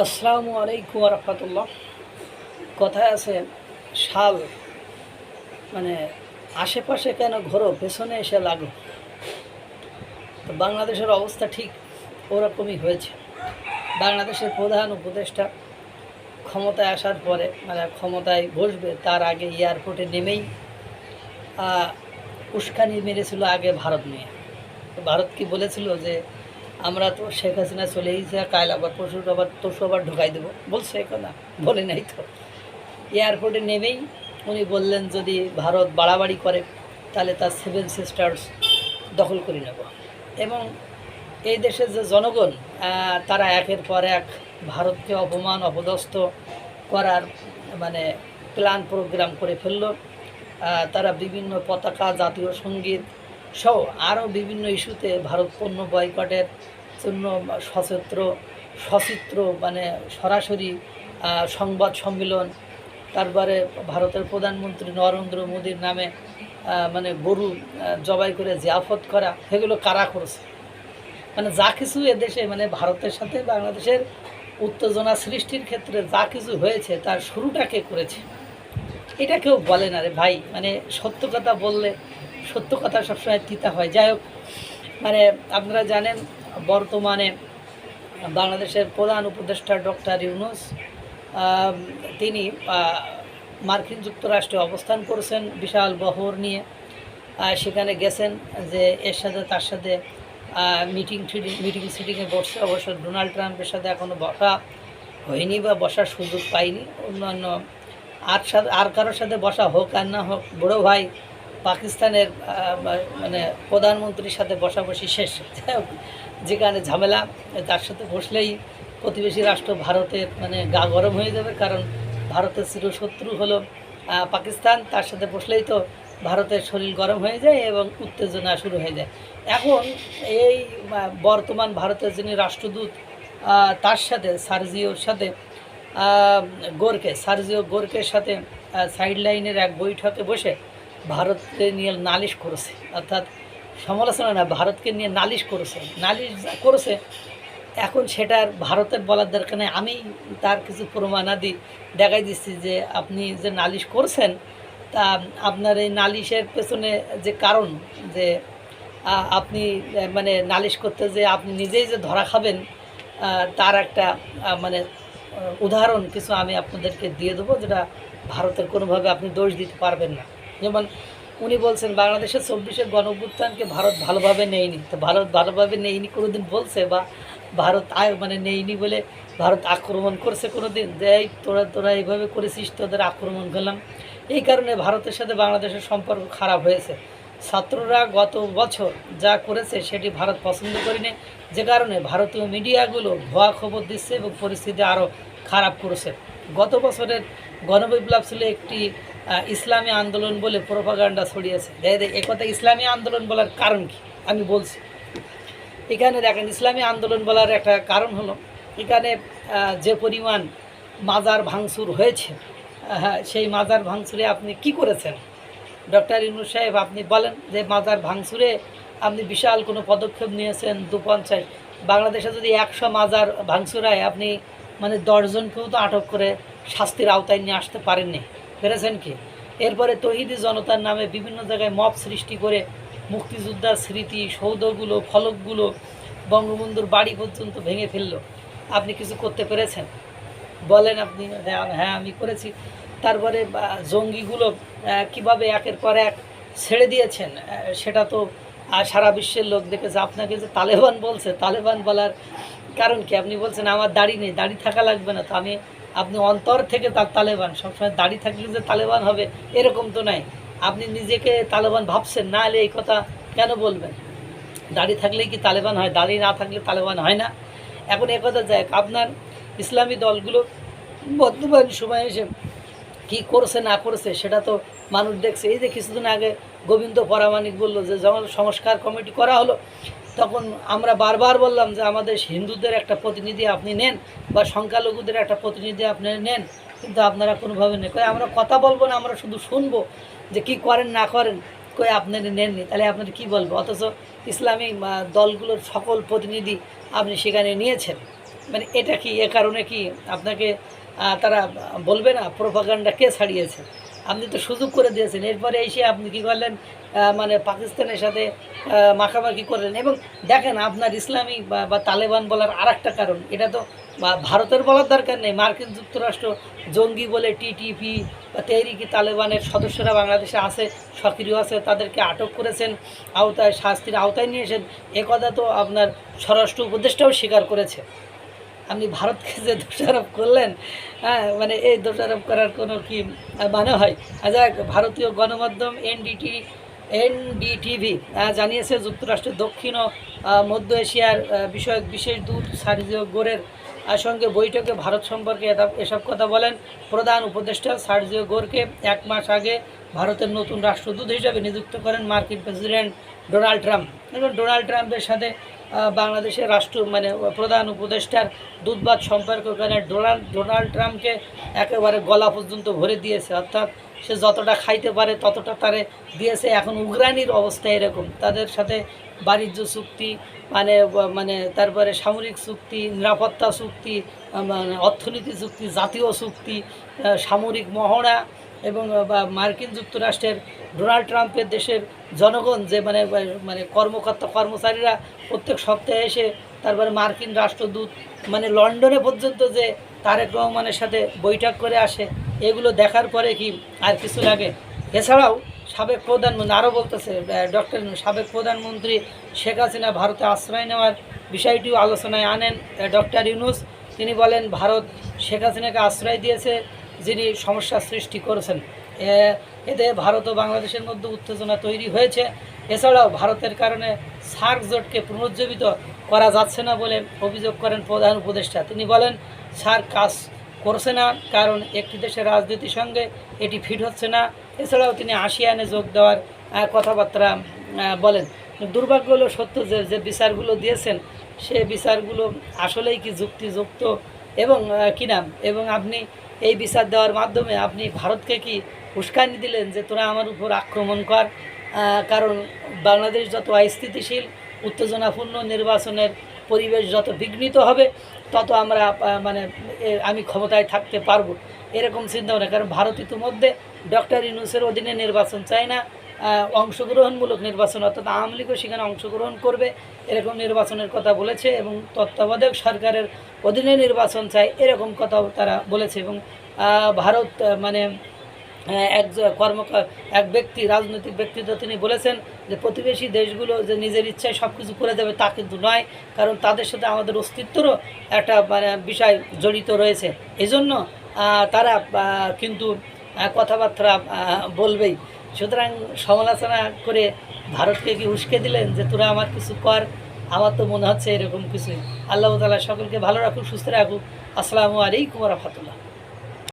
আসসালামু আলাইকুম রহমতুল্লাহ। কথায় আছে শাল মানে আশেপাশে কেন ঘোরো, পেছনে এসে লাগো। তো বাংলাদেশের অবস্থা ঠিক ওরকমই হয়েছে। বাংলাদেশের প্রধান উপদেষ্টা ক্ষমতায় আসার পরে ক্ষমতায় বসবে তার আগে এয়ারপোর্টে নেমেই উস্কানি মেরেছিল আগে ভারত নিয়ে। তো ভারত কি বলেছিল যে আমরা তো শেখ হাসিনা চলে গেছে, কাল আবার পরশু আবার ঢুকাই দেবো, বলছে না? বলে নাই তো। এয়ারপোর্টে নেমেই উনি বললেন যদি ভারত বাড়াবাড়ি করে তাহলে তার 7 সিস্টার্স দখল করে নেব। এবং এই দেশের যে জনগণ তারা একের পর এক ভারতকে অপমান অপদস্থ করার প্ল্যান প্রোগ্রাম করে ফেলল। তারা বিভিন্ন পতাকা, জাতীয় সঙ্গীত সহ আরও বিভিন্ন ইস্যুতে ভারত পণ্য বয়কটের জন্য সচিত্র সরাসরি সংবাদ সম্মেলন, তারপরে ভারতের প্রধানমন্ত্রী নরেন্দ্র মোদীর নামে গরু জবাই করে জিয়াফত করা, সেগুলো কারা করছে? যা কিছু এদেশে ভারতের সাথে বাংলাদেশের উত্তেজনা সৃষ্টির ক্ষেত্রে যা কিছু হয়েছে তার শুরুটা কে করেছে? এটা কেউ বলে না রে ভাই। সত্য কথা বললে সত্য কথা সবসময় তিতা হয়। যাই হোক, আপনারা জানেন বর্তমানে বাংলাদেশের প্রধান উপদেষ্টা ডক্টর ইউনূস তিনি মার্কিন যুক্তরাষ্ট্রে অবস্থান করেছেন বিশাল বহর নিয়ে। সেখানে গেছেন যে এর সাথে তার সাথে মিটিং সিটিংয়ে বসছে। অবশ্য ডোনাল্ড ট্রাম্পের সাথে এখনও বসা হয়নি বা বসার সুযোগ পাইনি। অন্যান্য আর কারোর সাথে বসা হোক আর না হোক, বড় ভাই পাকিস্তানের প্রধানমন্ত্রীর সাথে বসাবসি শেষ। যেখানে ঝামেলা, তার সাথে বসলেই প্রতিবেশী রাষ্ট্র ভারতের গা গরম হয়ে যাবে, কারণ ভারতের চিরশত্রু হলো পাকিস্তান। তার সাথে বসলেই তো ভারতের শরীর গরম হয়ে যায় এবং উত্তেজনা শুরু হয়ে যায়। এখন এই বর্তমান ভারতের যিনি রাষ্ট্রদূত, তার সাথে সার্জিও গোরকের সাথে সাইড লাইনের এক বৈঠকে বসে ভারতকে নিয়ে নালিশ করেছে, অর্থাৎ সমালোচনা না, ভারতকে নিয়ে নালিশ করেছে। এখন সেটার ভারতের বলার দরকার নেই, আমি তার কিছু প্রমাণাদি দেখাই দিচ্ছি যে আপনি যে নালিশ করছেন তা আপনার এই নালিশের পেছনে যে কারণ, যে আপনি নালিশ করতে যে আপনি নিজেই যে ধরা খাবেন, তার একটা উদাহরণ কিছু আমি আপনাদেরকে দিয়ে দেবো, যেটা ভারতের কোনোভাবে আপনি দোষ দিতে পারবেন না। যেমন উনি বলছেন বাংলাদেশের 24-এর গণঅভ্যুত্থানকে ভারত ভালোভাবে নেয়নি। তো ভারত ভালোভাবে নেয়নি কোনোদিন বলছে? বা ভারত নেয়নি বলে ভারত আক্রমণ করছে কোনোদিন? যে এই তোরা এইভাবে করেছিস, তোদের আক্রমণ করলাম। এই কারণে ভারতের সাথে বাংলাদেশের সম্পর্ক খারাপ হয়েছে। ছাত্ররা গত বছর যা করেছে সেটি ভারত পছন্দ করেনি, যে কারণে ভারতীয় মিডিয়াগুলো ভুয়া খবর দিচ্ছে এবং পরিস্থিতি আরও খারাপ করেছে। গত বছরের গণবিপ্লব ছিল একটি ইসলামী আন্দোলন বলে প্রোপাগান্ডা ছড়িয়েছে। একথা ইসলামী আন্দোলন বলার কারণ কি আমি বলছি। এখানে দেখেন, ইসলামী আন্দোলন বলার একটা কারণ হলো এখানে যে পরিমাণ মাজার ভাঙচুর হয়েছে, সেই মাজার ভাঙচুরে আপনি কি করেছেন? ডক্টর ইউনূস সাহেব, আপনি বলেন যে মাজার ভাঙচুরে আপনি বিশাল কোনো পদক্ষেপ নিয়েছেন। 250 বাংলাদেশে যদি 100 মাজার ভাঙচুর হয়, আপনি 10 জনকেও তো আটক করে শাস্তির আওতায় নিয়ে আসতে পারেননি, পেরেছেন কি? এরপরে তৌহিদি জনতার নামে বিভিন্ন জায়গায় মব সৃষ্টি করে মুক্তিযোদ্ধার স্মৃতি সৌধগুলো, ফলকগুলো, বঙ্গবন্ধুর বাড়ি পর্যন্ত ভেঙে ফেললো। আপনি কিছু করতে পেরেছেন? বলেন আপনি। হ্যাঁ আমি করেছি। তারপরে জঙ্গিগুলো কিভাবে একের পর এক ছেড়ে দিয়েছেন, সেটা তো সারা বিশ্বের লোক দেখেছে। আপনাকে যে তালেবান বলছে, তালেবান বলার কারণ কি? আপনি বলছেন আমার দাড়ি নেই, দাড়ি থাকা লাগবে না। তো আপনি অন্তর থেকে তালেবান, সবসময় দাড়ি থাকলে যে তালেবান হবে এরকম তো নাই। আপনি নিজেকে তালেবান ভাবছেন, না হলে এই কথা কেন বলবেন? দাড়ি থাকলেই কি তালেবান হয়? দাড়ি না থাকলে তালেবান হয় না। এখন একথা যায়, আপনার ইসলামী দলগুলো বর্তমান সময়ে এসে কী করছে না করছে সেটা তো মানুষ দেখছে। এই যে কিছুদিন আগে গোবিন্দ পরামানিক বললো যে যখন সংস্কার কমিটি করা হলো, তখন আমরা বারবার বললাম যে আমাদের হিন্দুদের একটা প্রতিনিধি আপনি নেন বা সংখ্যালঘুদের একটা প্রতিনিধি আপনি নেন, কিন্তু আপনারা কোনোভাবে নেই। কই আমরা কথা বলবো না, আমরা শুধু শুনবো যে কি করেন না করেন। কই আপনারা নেননি, তাহলে আপনারা কী বলবো? অথচ ইসলামী দলগুলোর সকল প্রতিনিধি আপনি সেখানে নিয়েছেন। মানে এটা কি এ কারণে কি আপনাকে তারা বলবে না প্রোপাগান্ডা কে ছাড়িয়েছে? আপনি তো সুযোগ করে দিয়েছেন, এরপরে এসে আপনি কী করলেন, মানে পাকিস্তানের সাথে মাখামাখি করলেন। এবং দেখেন আপনার ইসলামী বা তালেবান বলার আর একটা কারণ, এটা তো ভারতের বলার দরকার নেই, মার্কিন যুক্তরাষ্ট্র জঙ্গি বলে টিটিপি বা তেহরিকি তালেবানের সদস্যরা বাংলাদেশে আছে, সক্রিয় আছে, তাদেরকে আটক করেছেন, আওতায় শাস্তির আওতায় নিয়েছেন, কথা তো আপনার স্বরাষ্ট্র উপদেষ্টাও স্বীকার করেছে। আপনি ভারতকে যে দোষারোপ করলেন, হ্যাঁ, মানে এই দোষারোপ করার কোনো কি মানে হয়? আচ্ছা, ভারতীয় গণমাধ্যম এনডিটিভি জানিয়েছে যুক্তরাষ্ট্রের দক্ষিণ ও মধ্য এশিয়ার বিষয়ক বিশেষ দূত সার্জিও গোরের সঙ্গে বৈঠকে ভারত সম্পর্কে এসব কথা বলেন প্রধান উপদেষ্টা। সার্জিও গোরকে 1 মাস আগে ভারতের নতুন রাষ্ট্রদূত হিসেবে নিযুক্ত করেন মার্কিন প্রেসিডেন্ট ডোনাল্ড ট্রাম্প। এবং ডোনাল্ড ট্রাম্পের সাথে বাংলাদেশের মানে প্রধান উপদেষ্টার দূতবাদ সম্পর্ক করে ডোনাল্ড ট্রাম্পকে একেবারে গলা পর্যন্ত ভরে দিয়েছে, অর্থাৎ সে যতটা খাইতে পারে ততটা তারে দিয়েছে। এখন উগ্রানির অবস্থা এরকম, তাদের সাথে বাণিজ্য চুক্তি, মানে মানে তারপরে সামরিক চুক্তি, নিরাপত্তা চুক্তি, মানে অর্থনীতি চুক্তি, জাতীয় চুক্তি, সামরিক মহড়া, এবং মার্কিন যুক্তরাষ্ট্রের ডোনাল্ড ট্রাম্পের দেশের জনগণ যে মানে মানে কর্মকর্তা কর্মচারীরা প্রত্যেক সপ্তাহে এসে, তারপরে মার্কিন রাষ্ট্রদূত মানে লন্ডনে পর্যন্ত যে তারেক রহমানের সাথে বৈঠক করে আসে, এগুলো দেখার পরে কি আর কিছু লাগে? এছাড়াও সাবেক প্রধানমন্ত্রী আরও বলতেছে, সাবেক প্রধানমন্ত্রী শেখ হাসিনা ভারতে আশ্রয় নেওয়ার বিষয়টিও আলোচনায় আনেন ডক্টর ইউনূস। তিনি বলেন, ভারত শেখ হাসিনাকে আশ্রয় দিয়েছে যিনি সমস্যা সৃষ্টি করেছেন। এতে ভারত ও বাংলাদেশের মধ্যে উত্তেজনা তৈরি হয়েছে। এছাড়াও ভারতের কারণে সার্ক জোটকে পুনরুজ্জীবিত করা যাচ্ছে না বলে অভিযোগ করেন প্রধান উপদেষ্টা। তিনি বলেন, সার্ক কাজ করছে না কারণ একটি দেশের রাজনীতির সঙ্গে এটি ফিট হচ্ছে না। এছাড়াও তিনি আসিয়ানে যোগ দেওয়ার কথাবার্তা বলেন। দুর্ভাগ্য হলো সত্য যে বিচারগুলো দিয়েছেন সে বিচারগুলো আসলেই কি যুক্তিযুক্ত এবং কিনা, এবং আপনি এই বিচার দেওয়ার মাধ্যমে আপনি ভারতকে কি উস্কানি দিলেন যে তোরা আমার উপর আক্রমণ কর, কারণ বাংলাদেশ যত অস্থিতিশীল উত্তেজনাপূর্ণ নির্বাচনের পরিবেশ যত বিঘ্নিত হবে তত আমরা মানে আমি ক্ষমতায় থাকতে পারবো, এরকম চিন্তাভাবনা। কারণ ভারত ইতিমধ্যে ডক্টর ইউনূসের অধীনে নির্বাচন চায় না, অংশগ্রহণমূলক নির্বাচন, অর্থাৎ আওয়ামী লীগও সেখানে অংশগ্রহণ করবে এরকম নির্বাচনের কথা বলেছে, এবং তত্ত্বাবধায়ক সরকারের অধীনে নির্বাচন চায় এরকম কথাও তারা বলেছে। এবং ভারত মানে এক ব্যক্তি, রাজনৈতিক ব্যক্তিত্ব, তিনি বলেছেন যে প্রতিবেশী দেশগুলো যে নিজের ইচ্ছায় সব কিছু করে দেবে তা কিন্তু নয়, কারণ তাদের সাথে আমাদের অস্তিত্বেরও একটা মানে বিষয় জড়িত রয়েছে। এজন্য তারা কিন্তু কথাবার্তা বলবেই। সুতরাং সমালোচনা করে ভারতকে কি উস্কে দিলেন যে তোরা আমার কিছু কর? আমার তো মনে হচ্ছে এরকম কিছুই। আল্লাহ তাআলা সকলকে ভালো রাখুক, সুস্থ রাখুক। আসসালামু আলাইকুম ওয়া রাহমাতুল্লাহ।